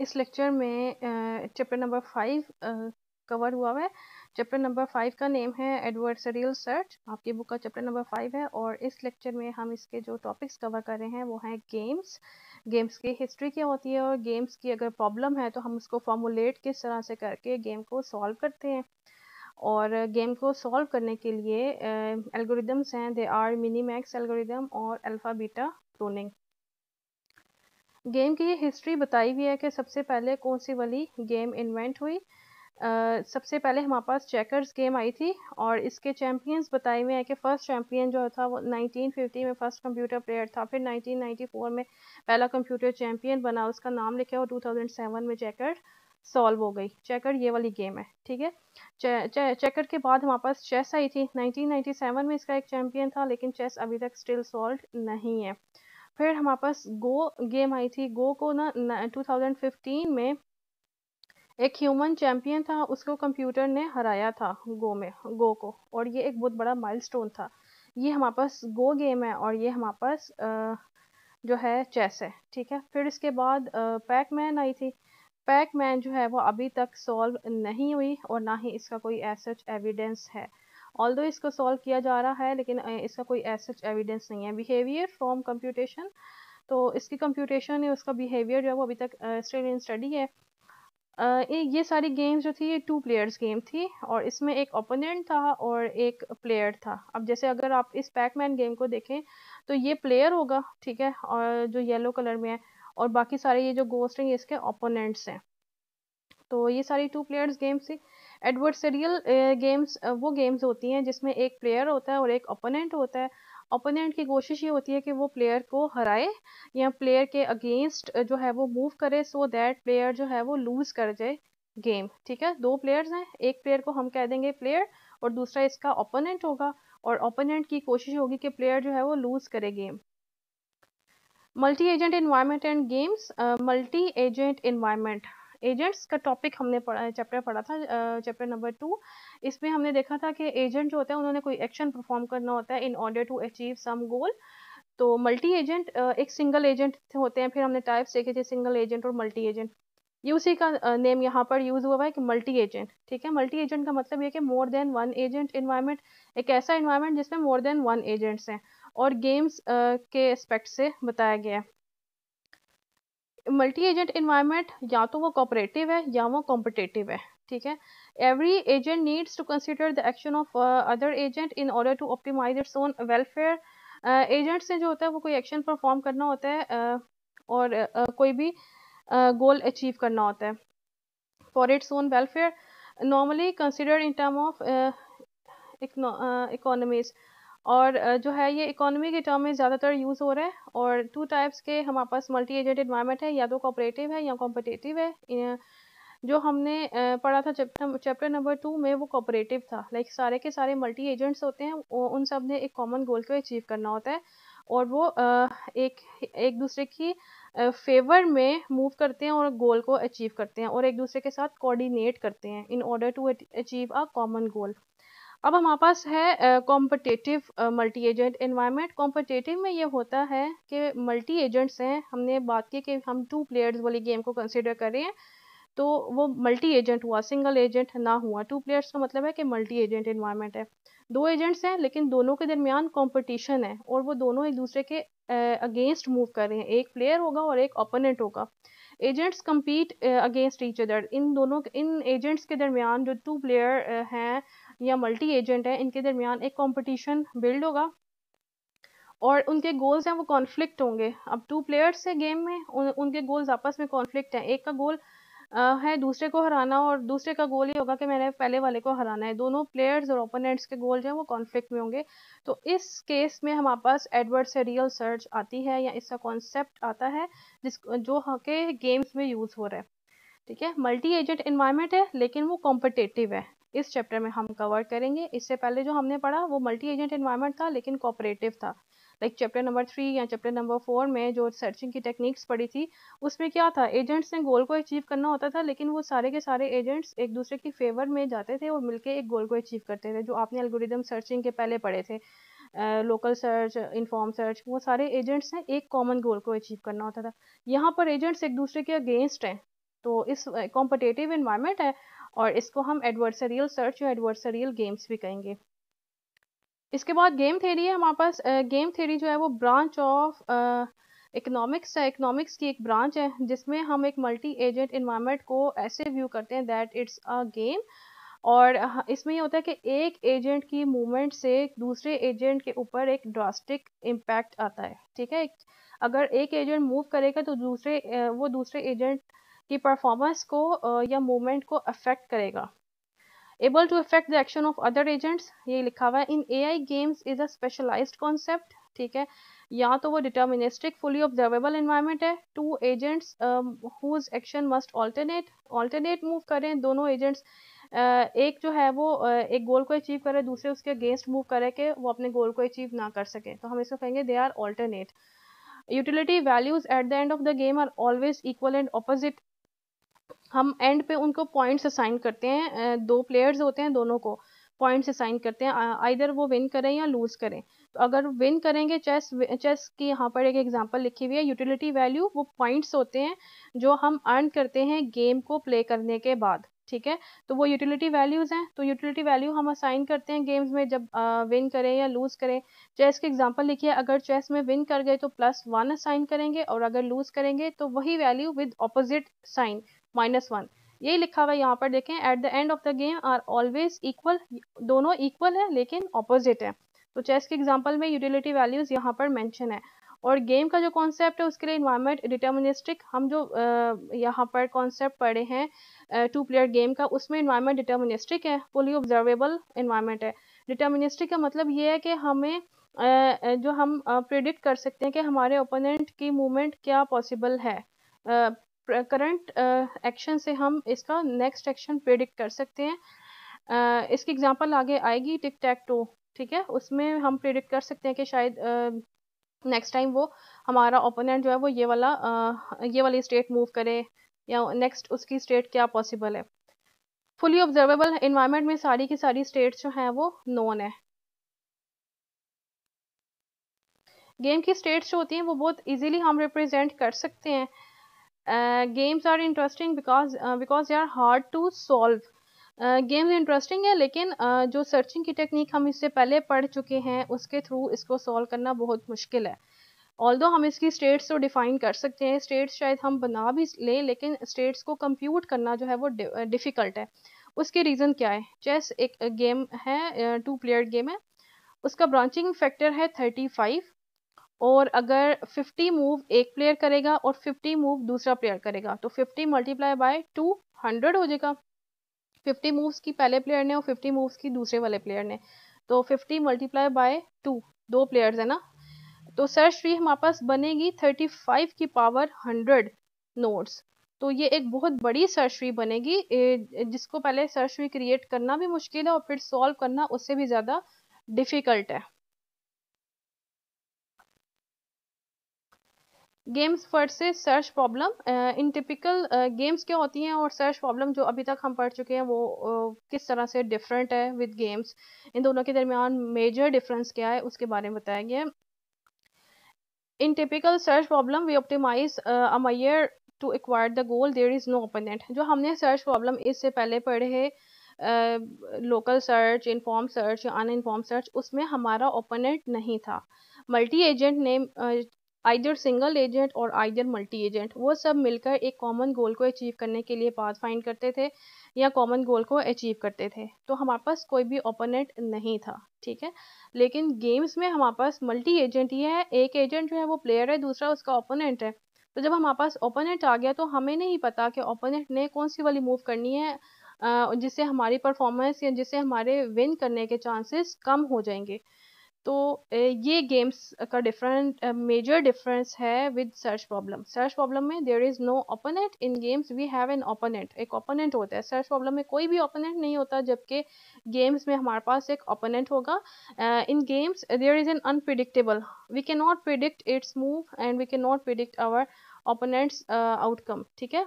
इस लेक्चर में chapter number 5 cover हुआ है। चैप्टर नंबर 5 का नेम है एडवर्सरियल सर्च। आपकी बुक का चैप्टर नंबर 5 है और इस लेक्चर में हम इसके जो टॉपिक्स कवर कर रहे हैं वो हैं गेम्स। गेम्स की हिस्ट्री क्या होती है और गेम्स की अगर प्रॉब्लम है तो हम उसको फॉर्मुलेट किस तरह से करके गेम को सॉल्व करते हैं। और गेम को सॉल्व करने के लिए एल्गोरिदम्स हैं, दे आर मिनीमैक्स एल्गोरिदम और अल्फा बीटा क्लोनिंग। गेम की ये हिस्ट्री बताई हुई है कि सबसे पहले कौन सी वाली गेम इन्वेंट हुई। सबसे पहले हमारे पास चेकर्स गेम आई थी और इसके चैम्पियंस बताए हुए हैं कि फर्स्ट चैम्पियन जो था वो 1950 में फर्स्ट कंप्यूटर प्लेयर था। फिर 1994 में पहला कंप्यूटर चैम्पियन बना, उसका नाम लिखा और 2007 में चेकर सॉल्व हो गई। चेकर ये वाली गेम है, ठीक है। चेकर के बाद हमारे पास चेस आई थी। 1997 में इसका एक चैम्पियन था, लेकिन चेस अभी तक स्टिल सॉल्व नहीं है। फिर हमारे पास गो गेम आई थी। गो को ना 2015 में एक ह्यूमन चैंपियन था, उसको कंप्यूटर ने हराया था गो को, और ये एक बहुत बड़ा माइलस्टोन था। ये हमारे पास गो गेम है और ये हमारे पास जो है चेस है, ठीक है। फिर इसके बाद पैक मैन आई थी। पैक मैन जो है वो अभी तक सॉल्व नहीं हुई और ना ही इसका कोई सच एविडेंस है। ऑल्दो इसको सॉल्व किया जा रहा है लेकिन इसका कोई सच एविडेंस नहीं है। बिहेवियर फ्रॉम कंप्यूटेशन, तो इसकी कंप्यूटेशन है, उसका बिहेवियर जो है वो अभी तक स्टिल इन स्टडी है। ये सारी गेम्स जो थी ये 2 प्लेयर्स गेम थी और इसमें एक ओपोनेंट था और एक प्लेयर था। अब जैसे अगर आप इस पैकमैन गेम को देखें तो ये प्लेयर होगा, ठीक है, और जो येलो कलर में है, और बाकी सारे ये जो गोस्ट हैं ये इसके ओपोनेंट्स हैं। तो ये सारी 2 प्लेयर्स गेम्स थी। एडवर्सरियल गेम्स वो गेम्स होती हैं जिसमें एक प्लेयर होता है और एक ओपोनेंट होता है। ओपोनेंट की कोशिश ये होती है कि वो प्लेयर को हराए या प्लेयर के अगेंस्ट जो है वो मूव करे, सो दैट प्लेयर जो है वो लूज कर जाए गेम, ठीक है। 2 प्लेयर्स हैं, एक प्लेयर को हम कह देंगे प्लेयर और दूसरा इसका ओपोनेंट होगा, और ओपोनेंट की कोशिश होगी कि प्लेयर जो है वो लूज करे game. Multi agent environment and games. Multi agent environment, agents का टॉपिक हमने चैप्टर पढ़ा था, चैप्टर नंबर 2। इसमें हमने देखा था कि एजेंट जो होता है उन्होंने कोई एक्शन परफॉर्म करना होता है in order to achieve some goal. तो मल्टी एजेंट एक सिंगल एजेंट होते हैं। फिर हमने टाइप्स देखे थे, सिंगल एजेंट और मल्टी एजेंट। ये उसी का नेम यहाँ पर यूज हुआ है कि मल्टी एजेंट, ठीक है। मल्टी एजेंट का मतलब ये कि more than one agent environment, एक ऐसा इन्वायरमेंट जिसमें मोर देन वन एजेंट्स हैं और गेम्स के एस्पेक्ट से बताया गया है। मल्टी एजेंट इन्वायरमेंट या तो वो कोऑपरेटिव है या वो कॉम्पिटिटिव है, ठीक है। Every agent needs to consider the action of other agent in order to optimize its own welfare. Agent से जो होता है वो कोई एक्शन परफॉर्म करना होता है और कोई भी गोल अचीव करना होता है for its own welfare, normally considered in term of economies. और जो है ये इकोनॉमी के टर्म में ज़्यादातर यूज़ हो रहा है। और 2 टाइप्स के हमारे पास मल्टी एजेंट इन्वायरमेंट है, या तो कोऑपरेटिव है या कॉम्पिटिटिव है। जो हमने पढ़ा था चैप्टर नंबर 2 में वो कोऑपरेटिव था। लाइक सारे के सारे मल्टी एजेंट्स होते हैं, उन सब ने एक कॉमन गोल को अचीव करना होता है और वो एक एक दूसरे की फेवर में मूव करते हैं और गोल को अचीव करते हैं और एक दूसरे के साथ कोऑर्डिनेट करते हैं in order to achieve a common goal. अब हमारे पास है competitive multi agent environment. Competitive में ये होता है कि मल्टी एजेंट्स हैं, हमने बात की कि हम 2 प्लेयर्स वाली गेम को कंसिडर कर रहे हैं, तो वो मल्टी एजेंट हुआ, सिंगल एजेंट ना हुआ। 2 प्लेयर्स का मतलब है कि मल्टी एजेंट एनवायरनमेंट है। 2 एजेंट्स हैं लेकिन दोनों के दरमियान कंपटीशन है और वो दोनों एक दूसरे के अगेंस्ट मूव कर रहे हैं। एक प्लेयर होगा और एक ओपोनेंट होगा। Agents compete against each other. इन एजेंट्स के दरमियान जो 2 प्लेयर हैं या मल्टी एजेंट है, इनके दरमियान एक कंपटीशन बिल्ड होगा और उनके गोल्स हैं वो कॉन्फ्लिक्ट होंगे। अब 2 प्लेयर्स है गेम में, उनके गोल्स आपस में कॉन्फ्लिक्ट हैं। एक का गोल है दूसरे को हराना और दूसरे का गोल ये होगा कि मैंने पहले वाले को हराना है। दोनों प्लेयर्स और ओपोनेंट्स के गोल जो है वो कॉन्फ्लिक्ट में होंगे। तो इस केस में हमारे पास एडवर्सरियल सर्च आती है या इसका कॉन्सेप्ट आता है जो के गेम्स में यूज हो रहा है, ठीक है। मल्टी एजेंट इन्वायरमेंट है लेकिन वो कॉम्पिटिटिव है, इस चैप्टर में हम कवर करेंगे। इससे पहले जो हमने पढ़ा वो मल्टी एजेंट इन्वायरमेंट था लेकिन कोऑपरेटिव था। लाइक चैप्टर नंबर 3 या चैप्टर नंबर 4 में जो सर्चिंग की टेक्निक्स पढ़ी थी उसमें क्या था, एजेंट्स ने गोल को अचीव करना होता था लेकिन वो सारे के सारे एजेंट्स एक दूसरे की फेवर में जाते थे और मिलके एक गोल को अचीव करते थे। जो आपने एल्गोरिदम सर्चिंग के पहले पढ़े थे, लोकल सर्च, इन्फॉर्म सर्च, वो सारे एजेंट्स हैं, एक कॉमन गोल को अचीव करना होता था। यहाँ पर एजेंट्स एक दूसरे के अगेंस्ट हैं, तो इस कॉम्पिटिटिव इन्वायरमेंट है और इसको हम एडवर्सरियल सर्च या एडवर्सरियल गेम्स भी कहेंगे। इसके बाद गेम थ्योरी है हमारे पास। गेम थ्योरी जो है वो ब्रांच ऑफ इकोनॉमिक्स है। इकोनॉमिक्स की एक ब्रांच है जिसमें हम एक मल्टी एजेंट इन्वायरमेंट को ऐसे व्यू करते हैं दैट इट्स अ गेम। और इसमें ये होता है कि एक एजेंट की मूवमेंट से दूसरे एजेंट के ऊपर एक ड्रास्टिक इम्पैक्ट आता है, ठीक है। अगर एक एजेंट मूव करेगा तो वो दूसरे एजेंट की परफॉर्मेंस को या मूवमेंट को अफेक्ट करेगा। able to affect the action of other agents, ये लिखा हुआ है। इन AI games is a specialized concept, ठीक है। या तो वो डिटर्मिनिस्टिक फुली ऑब्जर्वेबल एनवायरनमेंट है, two agents whose action must alternate move करें, दोनों एजेंट्स एक जो है वो एक गोल को अचीव करे, दूसरे उसके अगेंस्ट मूव करे कि वो अपने गोल को अचीव ना कर सके, तो हम इसको कहेंगे they are alternate. Utility values at the end of the game are always equal and opposite. हम एंड पे उनको पॉइंट्स असाइन करते हैं, दो प्लेयर्स होते हैं, दोनों को पॉइंट्स असाइन करते हैं, आइदर वो विन करें या लूज करें। तो अगर विन करेंगे, चेस की यहाँ पर एक एग्जांपल लिखी हुई है। यूटिलिटी वैल्यू वो पॉइंट्स होते हैं जो हम अर्न करते हैं गेम को प्ले करने के बाद, ठीक है। तो वो यूटिलिटी वैल्यूज हैं। तो यूटिलिटी वैल्यू हम असाइन करते हैं गेम्स में जब विन करें या लूज करें। चेस की एग्जांपल लिखिए, अगर चेस में विन कर गए तो +1 असाइन करेंगे और अगर लूज करेंगे तो वही वैल्यू विद ऑपोजिट साइन -1। यही लिखा हुआ है यहाँ पर देखें, at the end of the game are always equal, दोनों इक्वल है लेकिन ऑपोजिट है। तो चेस के एग्जांपल में यूटिलिटी वैल्यूज यहाँ पर मेंशन है। और गेम का जो कॉन्सेप्ट है उसके लिए इन्वायरमेंट डिटर्मिनिस्टिक, हम जो यहाँ पर कॉन्सेप्ट पढ़े हैं 2 प्लेयर गेम का, उसमें इन्वायरमेंट डिटर्मिनिस्टिक है, फुली ऑब्जर्वेबल इन्वायरमेंट है। डिटर्मिनिस्टिक का मतलब ये है कि हमें जो हम प्रिडिक्ट कर सकते हैं कि हमारे ओपोनेंट की मूवमेंट क्या पॉसिबल है। करंट एक्शन से हम इसका नेक्स्ट एक्शन प्रेडिक्ट कर सकते हैं। इसकी एग्जांपल आगे आएगी, टिक टैक टो, ठीक है। उसमें हम प्रेडिक्ट कर सकते हैं कि शायद नेक्स्ट टाइम वो हमारा ओपोनेंट जो है वो ये वाली स्टेट मूव करे या नेक्स्ट उसकी स्टेट क्या पॉसिबल है। फुली ऑब्जर्वेबल इन्वायरमेंट में सारी की सारी स्टेट्स जो हैं वो नोन है। गेम की स्टेट्स जो होती हैं वो बहुत इजीली हम रिप्रेजेंट कर सकते हैं। Games are interesting because they are hard to solve. Games interesting है लेकिन जो सर्चिंग की टेक्निक हम इससे पहले पढ़ चुके हैं उसके थ्रू इसको सॉल्व करना बहुत मुश्किल है। ऑल्दो हम इसकी स्टेट्स तो डिफाइन कर सकते हैं, स्टेट्स शायद हम बना भी लें, लेकिन स्टेट्स को कंप्यूट करना जो है वो डिफ़िकल्ट है। उसके रीज़न क्या है? चेस एक गेम है, 2 प्लेयर गेम है, उसका ब्रांचिंग फैक्टर है 35। और अगर 50 मूव एक प्लेयर करेगा और 50 मूव दूसरा प्लेयर करेगा तो 50 मल्टीप्लाई बाय 2 100 हो जाएगा। 50 मूव्स की पहले प्लेयर ने और 50 मूव्स की दूसरे वाले प्लेयर ने, तो 50 मल्टीप्लाई बाय 2, दो प्लेयर्स है ना। तो सर्च ट्री हमारे पास बनेगी 35 की पावर 100 नोड्स। तो ये एक बहुत बड़ी सर्च ट्री बनेगी जिसको पहले सर्च ट्री क्रिएट करना भी मुश्किल है और फिर सॉल्व करना उससे भी ज़्यादा डिफ़िकल्ट है। Games versus search problem. इन टिपिकल गेम्स क्या होती हैं और सर्च प्रॉब्लम जो अभी तक हम पढ़ चुके हैं वो किस तरह से डिफरेंट है विद गेम्स, इन दोनों के दरमियान मेजर डिफरेंस क्या है उसके बारे में बताया गया है। In typical search problem we optimize a mayor to acquire the goal, there is no opponent. जो हमने सर्च प्रॉब्लम इससे पहले पढ़े हैं लोकल सर्च, इन्फॉर्म सर्च या अनइन्फॉर्म सर्च, उसमें हमारा ओपोनेंट नहीं था। Multi agent name either single agent और आइदर मल्टी एजेंट, वो सब मिलकर एक कॉमन गोल को अचीव करने के लिए पाथ फाइंड करते थे या कॉमन गोल को अचीव करते थे। तो हमारे पास कोई भी ओपोनेंट नहीं था, ठीक है। लेकिन गेम्स में हमारे पास मल्टी एजेंट ही है, एक एजेंट जो है वो प्लेयर है, दूसरा उसका ओपोनेंट है। तो जब हमारे पास ओपोनेंट आ गया तो हमें नहीं पता कि ओपोनेंट ने कौन सी वाली मूव करनी है जिससे हमारी परफॉर्मेंस या जिससे हमारे विन करने के चांसेस कम हो जाएंगे। तो ये गेम्स का डिफरेंट मेजर डिफरेंस है with search problem. Search problem में there is no opponent, in games we have an opponent, एक ओपोनेंट होता है। सर्च प्रॉब्लम में कोई भी ओपोनेंट नहीं होता, जबकि गेम्स में हमारे पास एक ओपोनेंट होगा। In games there is an unpredictable, we can not predict its move and we can not predict our opponents outcome, ठीक है।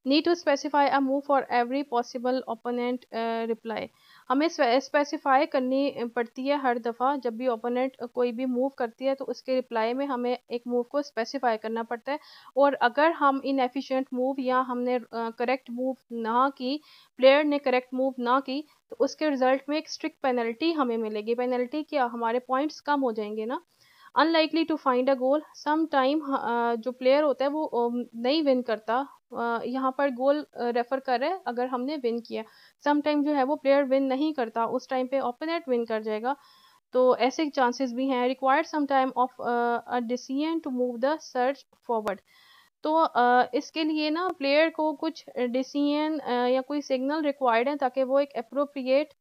Need to specify a move for every possible opponent reply. हमें specify करनी पड़ती है हर दफ़ा जब भी opponent कोई भी मूव करती है, तो उसके रिप्लाई में हमें एक मूव को स्पेसिफाई करना पड़ता है। और अगर हम इनएफिशिएंट मूव या हमने करेक्ट मूव ना की, प्लेयर ने करेक्ट मूव ना की, तो उसके रिजल्ट में एक स्ट्रिक्ट पेनल्टी हमें मिलेगी। पेनल्टी क्या, हमारे पॉइंट्स कम हो जाएंगे ना। Unlikely to find a goal, some time जो प्लेयर होता है वो नहीं विन करता। यहाँ पर गोल रेफर कर रहे हैं अगर हमने विन किया। सम टाइम जो है वो प्लेयर विन नहीं करता, उस टाइम पे ओपोनेंट विन कर जाएगा। तो ऐसे चांसेस भी हैं। Required some time of a decision to move the search forward. तो इसके लिए ना प्लेयर को कुछ डिसीजन या कोई सिग्नल रिक्वायर्ड है ताकि वो एक अप्रोप्रिएट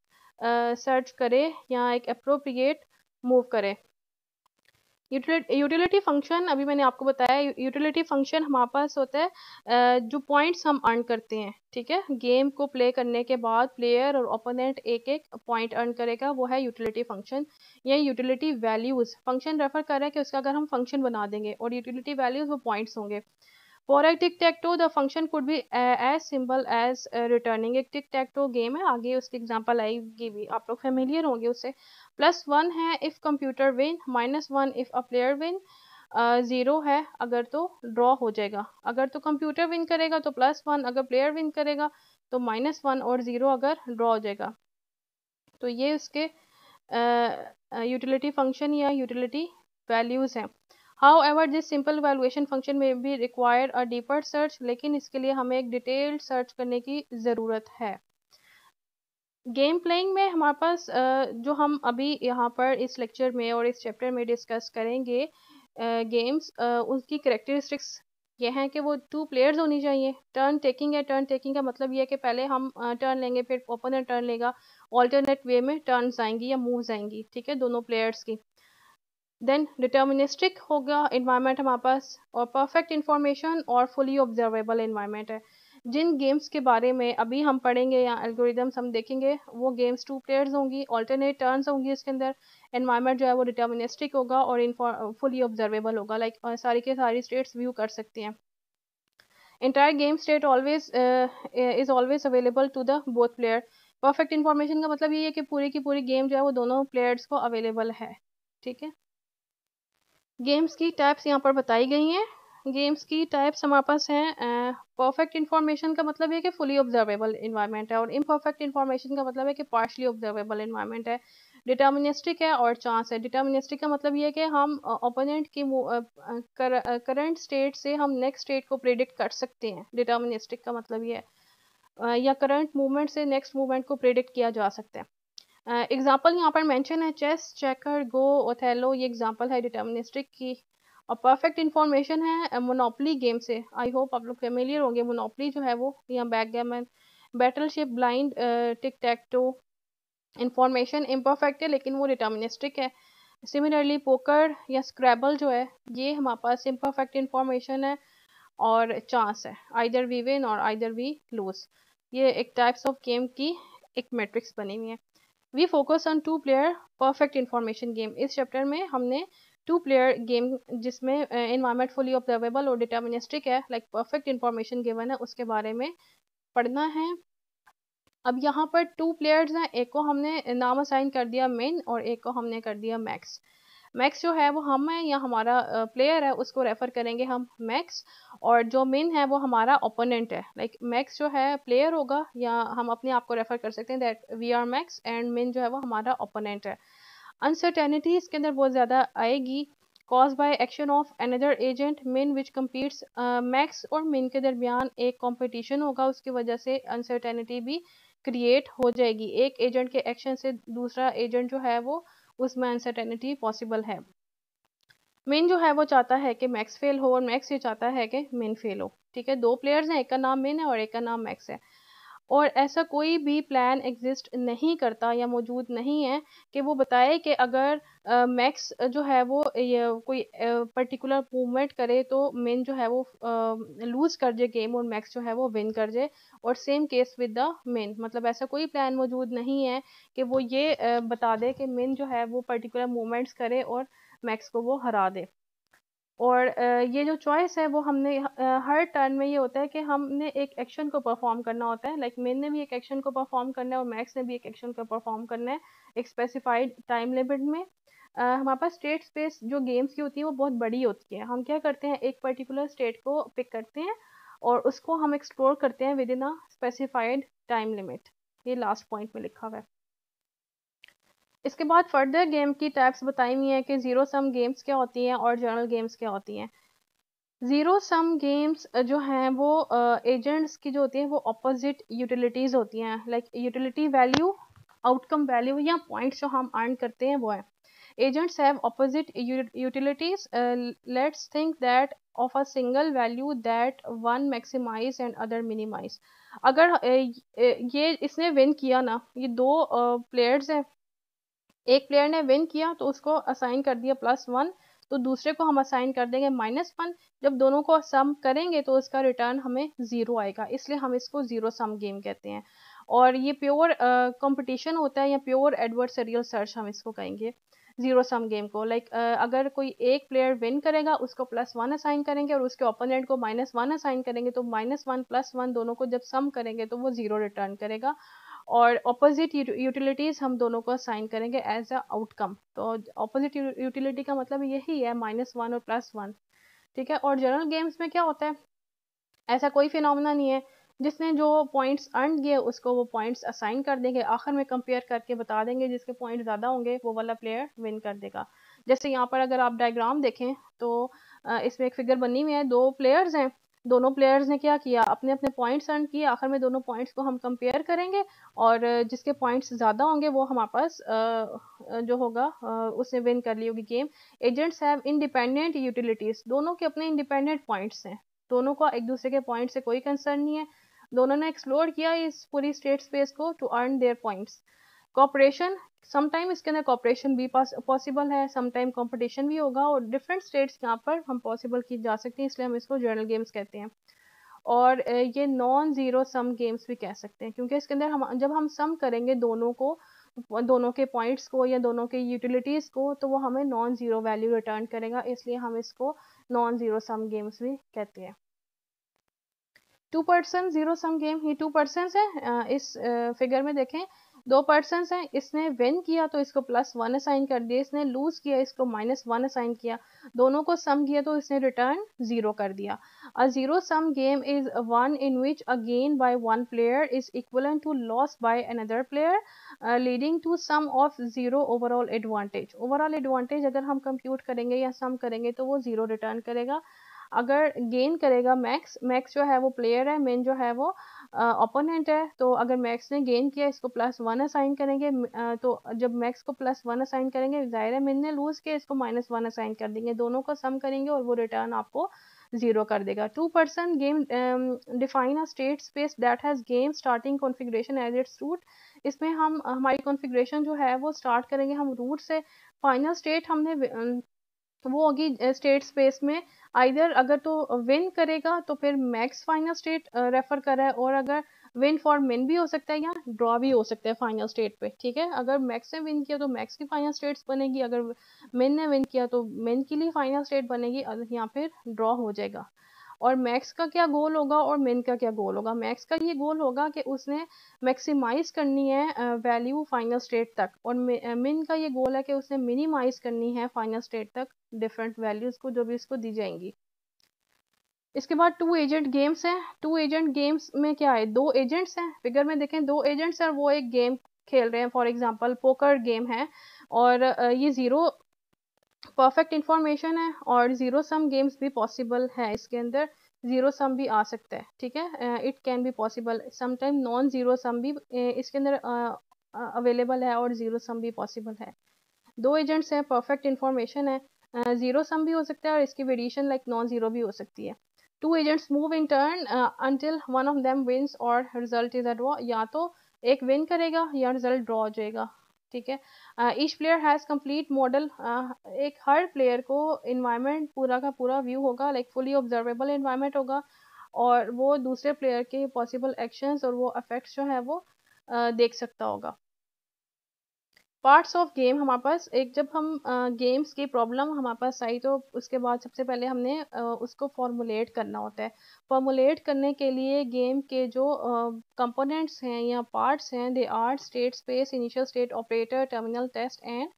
सर्च करे या एक अप्रोप्रिएट मूव करे। यूटिलिटी फंक्शन अभी मैंने आपको बताया। यूटिलिटी फंक्शन हमारे पास होता है जो पॉइंट्स हम अर्न करते हैं, ठीक है। गेम को प्ले करने के बाद प्लेयर और ओपोनेंट एक एक पॉइंट अर्न करेगा, वो है यूटिलिटी फंक्शन। ये यूटिलिटी वैल्यूज फंक्शन रेफर कर रहा है कि उसका अगर हम फंक्शन बना देंगे, और यूटिलिटी वैल्यूज वो पॉइंट्स होंगे। For a tic tac toe the function could be as simple as returning. एक टिक टैक टो गेम है, आगे उसकी एग्जांपल आएगी भी, आप लोग फेमिलियर होंगे उससे। +1 है if computer win, -1 if a player win, 0 है अगर तो ड्रॉ हो जाएगा। अगर तो कंप्यूटर विन करेगा तो +1, अगर प्लेयर विन करेगा तो -1, और 0 अगर ड्रॉ हो जाएगा। तो ये उसके यूटिलिटी फंक्शन या यूटिलिटी वैल्यूज हैं। However, this simple evaluation function may be require a deeper search, लेकिन इसके लिए हमें एक डिटेल्ड सर्च करने की ज़रूरत है। गेम प्लेइंग में हमारे पास जो हम अभी यहाँ पर इस लेक्चर में और इस चैप्टर में डिस्कस करेंगे गेम्स, उनकी करेक्टरिस्टिक्स ये हैं कि वो 2 प्लेयर्स होनी चाहिए। टर्न टेकिंग है, टर्न टेकिंग का मतलब ये है कि पहले हम टर्न लेंगे, फिर ओपोनेंट टर्न लेगा। ऑल्टरनेट वे में टर्न्स आएंगी या मूव्स आएंगी, ठीक है, दोनों प्लेयर्स की। देन डिटर्मिनिस्टिक होगा इन्वायरमेंट हमारे पास, और परफेक्ट इंफॉर्मेशन और फुली ऑब्जर्वेबल इन्वायरमेंट है। जिन गेम्स के बारे में अभी हम पढ़ेंगे या एल्गोरिदम्स हम देखेंगे, वो गेम्स 2 प्लेयर्स होंगी, ऑल्टरनेट टर्न्स होंगी इसके अंदर। एनवायरनमेंट जो है वो डिटर्मिनिस्टिक होगा और फुली ऑब्जर्वेबल होगा, लाइक सारी के सारी स्टेट्स व्यू कर सकते हैं। Entire game state always is always available to the both player. Perfect information का मतलब ये है कि पूरी की पूरी गेम जो है वो दोनों प्लेयर्स को अवेलेबल है, ठीक है। गेम्स की टाइप्स यहाँ पर बताई गई हैं। गेम्स की टाइप्स हमारे पास हैं। परफेक्ट इंफॉर्मेशन का मतलब है कि फुली ऑब्जर्वेबल इन्वायरमेंट है, और इम्परफेक्ट इंफॉर्मेशन का मतलब है कि पार्शली ऑब्जर्वेबल इन्वायरमेंट है। डिटर्मिनिस्टिक है और चांस है। डिटर्मिनिस्टिक का मतलब ये है कि हम ओपोनेंट की करंट स्टेट से हम नेक्स्ट स्टेट को प्रेडिक्ट कर सकते हैं। डिटर्मिनिस्टिक का मतलब ये है या करंट मूवमेंट से नेक्स्ट मूवमेंट को प्रेडिक्ट किया जा सकता है। एग्जाम्पल यहाँ पर मेंशन है चेस, चेकर, गो, ओथेलो, ये एग्जाम्पल है डिटर्मिनिस्टिक की। और परफेक्ट इंफॉर्मेशन है मोनोपोली गेम से। आई होप आप लोग फेमिलियर होंगे। मोनोपोली जो है वो, या बैकगैमन, battleship, blind, tick tac to. Information imperfect है लेकिन वो डिटर्मिनिस्टिक है। सिमिलरली पोकर या स्क्रैबल जो है, ये हमारे पास इम्परफेक्ट इंफॉर्मेशन है और चांस है, आइदर वी विन और आइदर वी लूज। ये एक टाइप्स ऑफ गेम की एक मैट्रिक्स बनी हुई है। We focus on 2 player perfect information game. इस चैप्टर में हमने 2 प्लेयर गेम जिसमें इन्वायरमेंट फुली ऑब्जर्वेबल और डिटर्मिनिस्टिक है, लाइक परफेक्ट इंफॉर्मेशन गिवन है, उसके बारे में पढ़ना है। अब यहाँ पर 2 प्लेयर्स हैं, एक को हमने नाम असाइन कर दिया मिन और एक को हमने कर दिया मैक्स। मैक्स जो है वो हम है या हमारा प्लेयर है, उसको रेफर करेंगे हम मैक्स, और जो मिन है वो हमारा ओपोनेंट है। लाइक मैक्स जो है प्लेयर होगा, या हम अपने आप को रेफर कर सकते हैं that we are max, and min जो है वो हमारा ओपोनेंट है। अनसर्टेनिटी इसके अंदर बहुत ज़्यादा आएगी। Cause by action of another agent मिन विच कम्पीट्स। मैक्स और मिन के दरमियान एक कंपटीशन होगा, उसकी वजह से अनसर्टेनिटी भी क्रिएट हो जाएगी। एक एजेंट के एक्शन से दूसरा एजेंट जो है वो, उसमें अनसर्टेनिटी पॉसिबल है। मिन जो है वो चाहता है कि मैक्स फेल हो, और मैक्स ये चाहता है कि मिन फेल हो, ठीक है। 2 प्लेयर्स हैं, एक का नाम मिन है और एक का नाम मैक्स है। और ऐसा कोई भी प्लान एग्जिस्ट नहीं करता या मौजूद नहीं है कि वो बताए कि अगर मैक्स जो है वो ये कोई पर्टिकुलर मूवमेंट करे तो मिन जो है वो लूज कर जाए गेम, और मैक्स जो है वो विन कर जाए। और सेम केस विद द मिन, मतलब ऐसा कोई प्लान मौजूद नहीं है कि वो ये बता दे कि मिन जो है वो पर्टिकुलर मूवमेंट्स करे और मैक्स को वो हरा दे। और ये जो चॉइस है वो हमने हर टर्न में ये होता है कि हमने एक एक्शन को परफॉर्म करना होता है, लाइक मैन ने भी एक एक्शन को परफॉर्म करना है और मैक्स ने भी एक एक्शन को परफॉर्म करना है एक स्पेसिफाइड टाइम लिमिट में। हमारे पास स्टेट स्पेस जो गेम्स की होती है वो बहुत बड़ी होती है। हम क्या करते हैं, एक पर्टिकुलर स्टेट को पिक करते हैं और उसको हम एक्सप्लोर करते हैं with in a specified time limit. ये लास्ट पॉइंट में लिखा हुआ है। इसके बाद फर्दर गेम की टाइप्स बताई हुई है कि जीरो सम गेम्स क्या होती हैं और जनरल गेम्स क्या होती हैं। जीरो सम गेम्स जो हैं वो एजेंट्स की जो होती हैं वो ऑपोजिट यूटिलिटीज होती हैं, like utility value, outcome value या पॉइंट्स जो हम अर्न करते हैं वो है। Agents have opposite utilities. Let's think that of a single value that one maximize and other minimize. अगर ये इसने विन किया ना, ये दो प्लेयर्स हैं, एक प्लेयर ने विन किया तो उसको असाइन कर दिया +1, तो दूसरे को हम असाइन कर देंगे -1। जब दोनों को सम करेंगे तो उसका रिटर्न हमें 0 आएगा, इसलिए हम इसको जीरो सम गेम कहते हैं। और ये प्योर कंपटीशन होता है या प्योर एडवर्सरियल सर्च हम इसको कहेंगे जीरो सम गेम को। लाइक अगर कोई एक प्लेयर विन करेगा उसको +1 असाइन करेंगे और उसके ओपोनेंट को -1 असाइन करेंगे, तो -1 +1 दोनों को जब सम करेंगे तो वो 0 रिटर्न करेगा। और ऑपोजिट यूटिलिटीज हम दोनों को असाइन करेंगे एज अ आउटकम। तो ऑपोजिट यूटिलिटी का मतलब यही है -1 और +1। ठीक है। और जनरल गेम्स में क्या होता है, ऐसा कोई फिनोमेना नहीं है, जिसने जो पॉइंट्स अर्न किए उसको वो पॉइंट्स असाइन कर देंगे, आखिर में कंपेयर करके बता देंगे जिसके पॉइंट ज़्यादा होंगे वो वाला प्लेयर विन कर देगा। जैसे यहाँ पर अगर आप डायग्राम देखें तो इसमें एक फिगर बनी हुई है, दो प्लेयर्स हैं, दोनों प्लेयर्स ने क्या किया, अपने अपने पॉइंट्स अर्न किए, आखिर में दोनों पॉइंट्स को हम कंपेयर करेंगे और जिसके पॉइंट्स ज़्यादा होंगे वो हमारे पास जो होगा उसने विन कर ली होगी game. Agents have independent utilities, दोनों के अपने इंडिपेंडेंट पॉइंट्स हैं, दोनों का एक दूसरे के पॉइंट से कोई कंसर्न नहीं है, दोनों ने एक्सप्लोर किया इस पूरी स्टेट स्पेस को to earn their points. Cooperation, sometime इसके अंदर कॉपरेशन भी पॉसिबल है, समटाइम कंपटीशन भी होगा, और डिफरेंट स्टेट्स यहाँ पर हम पॉसिबल की जा सकती हैं, इसलिए हम इसको जनरल गेम्स कहते हैं। और ये नॉन जीरो सम गेम्स भी कह सकते हैं, क्योंकि इसके अंदर हम जब हम सम करेंगे दोनों को, दोनों के पॉइंट्स को या दोनों के यूटिलिटीज को, तो वो हमें नॉन जीरो वैल्यू रिटर्न करेगा, इसलिए हम इसको नॉन जीरो सम गेम्स भी कहते हैं। 2 पर्सन जीरो सम गेम, ये 2 पर्सन है, इस फिगर में देखें, 2 पर्सन हैं, इसने विन किया तो इसको +1 असाइन कर दिया, इसने लूज किया इसको -1 असाइन किया, दोनों को सम किया तो इसने रिटर्न 0 कर दिया। A zero sum game is one in which a gain by one player is equal to loss by another player leading to sum of zero overall advantage. Overall advantage अगर हम कंप्यूट करेंगे या सम करेंगे तो वो 0 return करेगा। अगर gain करेगा मैक्स, मैक्स जो है वो प्लेयर है, मेन जो है वो ओपोनेंट है, तो अगर मैक्स ने गेन किया इसको +1 असाइन करेंगे, तो जब मैक्स को +1 असाइन करेंगे जाहिर है मेन ने लूज किया इसको -1 असाइन कर देंगे, दोनों को सम करेंगे और वो रिटर्न आपको 0 कर देगा। 2 person game define a state space that has game starting configuration as its root. इसमें हम हमारी कॉन्फ़िगरेशन जो है वो स्टार्ट करेंगे हम रूट से, फाइनल स्टेट हमने वो होगी स्टेट स्पेस में, आइदर अगर तो विन करेगा तो फिर मैक्स फाइनल स्टेट रेफर कर रहा है, और अगर विन फॉर मिन भी हो सकता है या ड्रॉ भी हो सकता है फाइनल स्टेट पे। ठीक है, अगर मैक्स ने विन किया तो मैक्स की फाइनल स्टेट्स बनेगी, अगर मिन ने विन किया तो मिन की लिए फाइनल स्टेट बनेगी, या फिर ड्रॉ हो जाएगा। और मैक्स का क्या गोल होगा और मिन का क्या गोल होगा, मैक्स का ये गोल होगा कि उसने मैक्सिमाइज करनी है वैल्यू फाइनल स्टेट तक, और मिन का ये गोल है कि उसने मिनिमाइज करनी है फाइनल स्टेट तक डिफरेंट वैल्यूज को जो भी इसको दी जाएंगी। इसके बाद 2 एजेंट गेम्स हैं। 2 एजेंट गेम्स में क्या है, 2 एजेंट्स हैं, फिगर में देखें 2 एजेंट्स हैं और वो एक गेम खेल रहे हैं, फॉर एग्जांपल पोकर गेम है, और ये जीरो परफेक्ट इंफॉर्मेशन है, और जीरो सम गेम्स भी पॉसिबल है, इसके अंदर जीरो सम भी आ सकता है। ठीक है, it can be possible, sometime non zero sum भी इसके अंदर अवेलेबल है और जीरो सम भी पॉसिबल है। 2 एजेंट्स हैं, परफेक्ट इंफॉर्मेशन है, जीरो सम भी हो सकता है और इसकी वेरिएशन लाइक नॉन जीरो भी हो सकती है। 2 agents move in turn until one of them wins और रिजल्ट इज अ ड्रॉ, या तो एक विन करेगा या रिजल्ट ड्रॉ हो जाएगा। ठीक है, each player has complete model, एक हर प्लेयर को इन्वायरमेंट पूरा का पूरा व्यू होगा, लाइक फुली ऑब्जर्वेबल इन्वायरमेंट होगा, और वो दूसरे प्लेयर के पॉसिबल एक्शंस और वो इफेक्ट्स जो है वो देख सकता होगा। पार्ट्स ऑफ गेम हमारे पास एक, जब हम गेम्स की प्रॉब्लम हमारे पास आई तो उसके बाद सबसे पहले हमने उसको फॉर्मुलेट करना होता है। फॉर्मुलेट करने के लिए गेम के जो कंपोनेंट्स हैं या पार्ट्स हैं, they are state space, initial state, operator, terminal, test and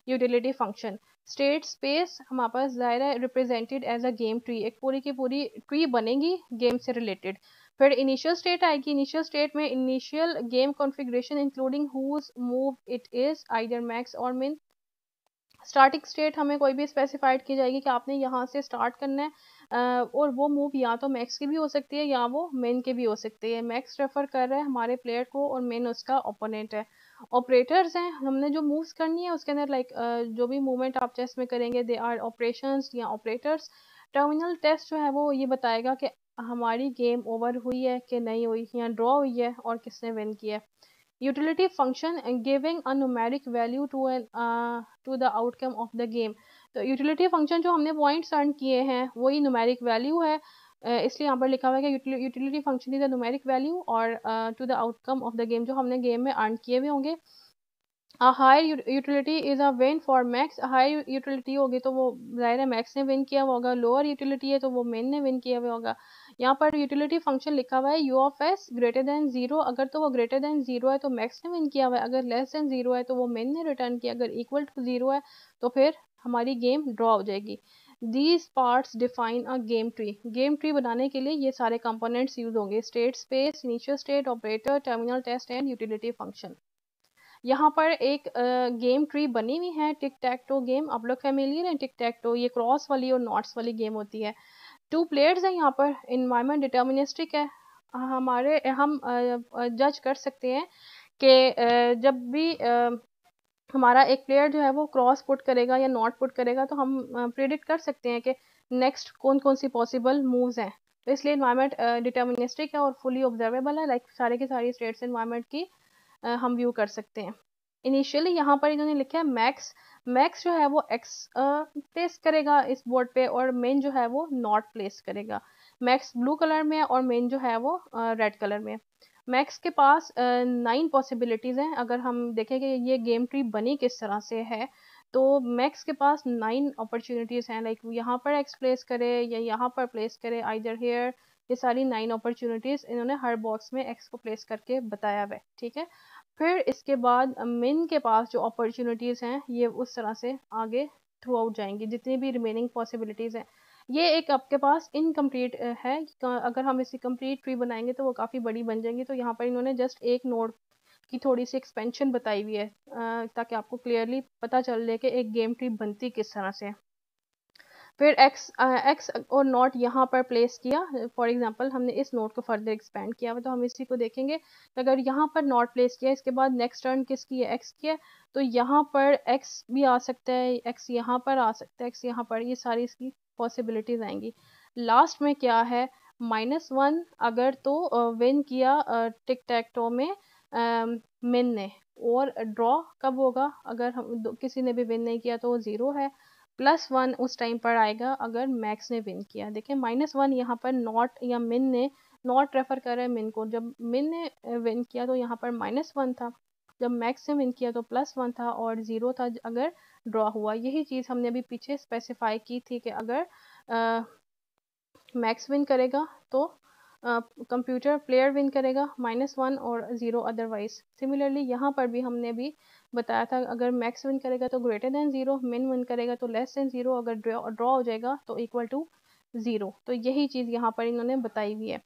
utility function. State space हमारे पास ज़ाहिर है represented as a game tree, एक पूरी की पूरी ट्री बनेगी गेम से रिलेटेड। फिर इनिशियल स्टेट आएगी, इनिशियल स्टेट में initial game configuration including whose move it is either max और मिन। स्टार्टिंग स्टेट हमें कोई भी स्पेसिफाइड की जाएगी कि आपने यहाँ से स्टार्ट करना है, और वो मूव या तो मैक्स की भी हो सकती है या वो मिन की भी हो सकती है। मैक्स रेफर कर रहा है हमारे प्लेयर को और मिन उसका ओपोनेंट है। ऑपरेटर्स हैं, हमने जो मूव्स करनी है उसके अंदर लाइक जो भी मूवमेंट आप चेस में करेंगे दे आर ऑपरेशंस या ऑपरेटर्स। टर्मिनल टेस्ट जो है वो ये बताएगा कि हमारी गेम ओवर हुई है कि नहीं हुई, या ड्रॉ हुई है और किसने विन किया है। Utility function giving a numeric value to the outcome of the game. तो यूटिलिटी फंक्शन जो हमने पॉइंट्स अर्न किए हैं वही न्यूमेरिक वैल्यू है, इसलिए यहाँ पर लिखा हुआ है कि utility function is the numeric value और to the outcome of the game, जो हमने गेम में अर्न किए हुए होंगे। Higher utility is a win for max, higher utility होगी तो वो जाहिर है मैक्स ने विन किया हुआ होगा, लोअर यूटिलिटी है तो वो मिन ने विन किया हुआ होगा। यहाँ पर यूटिलिटी फंक्शन लिखा हुआ है you of S greater than zero, अगर तो वो ग्रेटर देन जीरो है तो मैक्स ने विन किया हुआ है, अगर लेस देन जीरो है तो वो मिन ने रिटर्न किया, अगर इक्वल टू जीरो है तो फिर हमारी गेम ड्रॉ हो जाएगी। These parts define a game tree, game tree बनाने के लिए ये सारे कंपोनेंट्स यूज होंगे, state space, initial state, operator, terminal test and utility function. यहाँ पर एक गेम ट्री बनी हुई है, टिक टैक टो गेम, आप लोग फैमिलियर हैं टिक टैक टो, ये क्रॉस वाली और नॉट्स वाली गेम होती है। टू प्लेयर्स हैं यहाँ पर, इन्वायरमेंट डिटर्मिनिस्टिक है, हमारे हम जज कर सकते हैं कि जब भी हमारा एक प्लेयर जो है वो क्रॉस पुट करेगा या नॉट पुट करेगा तो हम प्रिडिक्ट कर सकते हैं कि नेक्स्ट कौन कौन सी पॉसिबल मूव्स हैं। तो इसलिए इन्वायरमेंट डिटर्मिनिस्टिक है और फुली ऑब्जर्वेबल है, लाइक सारे के सारी स्टेट्स इन्वायरमेंट की हम व्यू कर सकते हैं। इनिशियली यहाँ पर इन्होंने लिखा है मैक्स, मैक्स जो है वो एक्स प्लेस करेगा इस बोर्ड पे और मेन जो है वो नॉट प्लेस करेगा। मैक्स ब्लू कलर में है और मेन जो है वो रेड कलर में। मैक्स के पास 9 पॉसिबिलिटीज़ हैं, अगर हम देखें कि ये गेम ट्री बनी किस तरह से है तो मैक्स के पास 9 अपॉर्चुनिटीज़ हैं, लाइक यहाँ पर एक्स प्लेस करे या यहाँ पर प्लेस करे, आइदर हेयर, ये सारी 9 अपॉर्चुनिटीज़ इन्होंने हर बॉक्स में एक्स को प्लेस करके बताया हुआ है, ठीक है। फिर इसके बाद मिन के पास जो अपॉर्चुनिटीज़ हैं ये उस तरह से आगे थ्रू आउट जाएंगी, जितनी भी रिमेनिंग पॉसिबिलिटीज़ हैं। ये एक आपके पास इनकम्प्लीट है, अगर हम इसी कंप्लीट ट्री बनाएंगे तो वो काफ़ी बड़ी बन जाएंगी, तो यहाँ पर इन्होंने जस्ट एक नोड की थोड़ी सी एक्सपेंशन बताई हुई है ताकि आपको क्लियरली पता चल जाए कि एक गेम ट्री बनती किस तरह से। फिर एक्स और नॉट यहाँ पर प्लेस किया, फॉर एग्जांपल हमने इस नोट को फर्दर एक्सपेंड किया हुआ तो हम इसी को देखेंगे। तो अगर यहाँ पर नॉट प्लेस किया, इसके बाद नेक्स्ट टर्न किसकी है, एक्स की है, तो यहाँ पर एक्स भी आ सकता है, एक्स यहाँ पर आ सकता है, एक्स यहाँ पर, ये सारी इसकी पॉसिबिलिटीज आएंगी। लास्ट में क्या है, -1 अगर तो विन किया टिक टैक टो में मिन ने, और ड्रॉ कब होगा अगर हम किसी ने भी विन नहीं किया तो वो 0 है। +1 उस टाइम पर आएगा अगर मैक्स ने विन किया। देखिए -1 यहाँ पर नॉट या मिन ने, नॉट रेफर कर रहा है मिन को, जब मिन ने विन किया तो यहाँ पर -1 था, जब मैक्स ने विन किया तो +1 था और 0 था अगर ड्रॉ हुआ। यही चीज़ हमने अभी पीछे स्पेसिफाई की थी कि अगर मैक्स विन करेगा तो कंप्यूटर प्लेयर विन करेगा, -1 और 0 अदरवाइज। सिमिलरली यहाँ पर भी हमने भी बताया था अगर मैक्स विन करेगा तो ग्रेटर देन 0, मिन विन करेगा तो लेस देन 0, अगर ड्रॉ हो जाएगा तो इक्वल टू 0। तो यही चीज़ यहाँ पर इन्होंने बताई हुई है।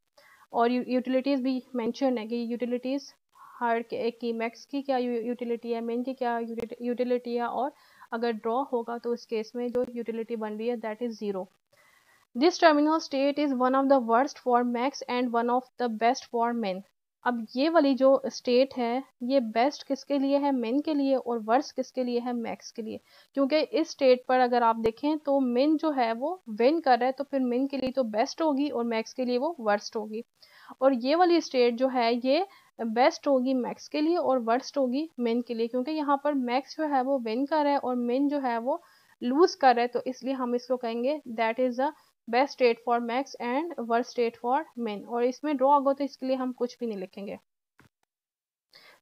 और यूटिलिटीज़ भी मेंशन है कि यूटिलिटीज़ हर एक की, मैक्स की क्या यूटिलिटी है, मिन की क्या यूटिलिटी है, और अगर ड्रॉ होगा तो उस केस में जो यूटिलिटी बन रही है that is 0। This terminal state is one of the worst for max and one of the best for main. अब ये वाली जो स्टेट है ये बेस्ट किसके लिए है, मेन के लिए, और वर्स्ट किसके लिए है, मैक्स के लिए। क्योंकि इस स्टेट पर अगर आप देखें तो मेन जो है वो विन कर रहा है तो फिर मेन के लिए तो बेस्ट होगी और मैक्स के लिए वो वर्स्ट होगी। और ये वाली स्टेट जो है ये बेस्ट होगी मैक्स के लिए और वर्स्ट होगी मेन के लिए, क्योंकि यहाँ पर मैक्स जो है वो विन कर रहा है और मेन जो है वो लूज कर रहा है, तो इसलिए हम इसको कहेंगे that is the best state for max and worst state for main. और इसमें ड्रॉ होगा तो इसके लिए हम कुछ भी नहीं लिखेंगे।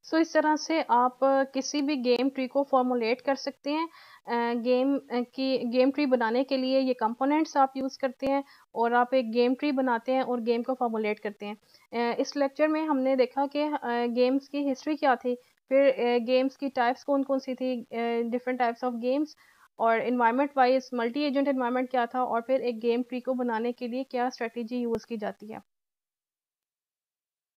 सो इस तरह से आप किसी भी गेम ट्री को फॉर्मुलेट कर सकते हैं। गेम ट्री बनाने के लिए ये कंपोनेंट्स आप यूज़ करते हैं और आप एक गेम ट्री बनाते हैं और गेम को फॉर्मुलेट करते हैं। इस लेक्चर में हमने देखा कि गेम्स की हिस्ट्री क्या थी, फिर गेम्स की टाइप्स कौन-कौन सी थी, डिफरेंट टाइप्स ऑफ गेम्स, और environment wise multi agent environment क्या था, और फिर एक गेम ट्री को बनाने के लिए क्या स्ट्रेटजी यूज़ की जाती है।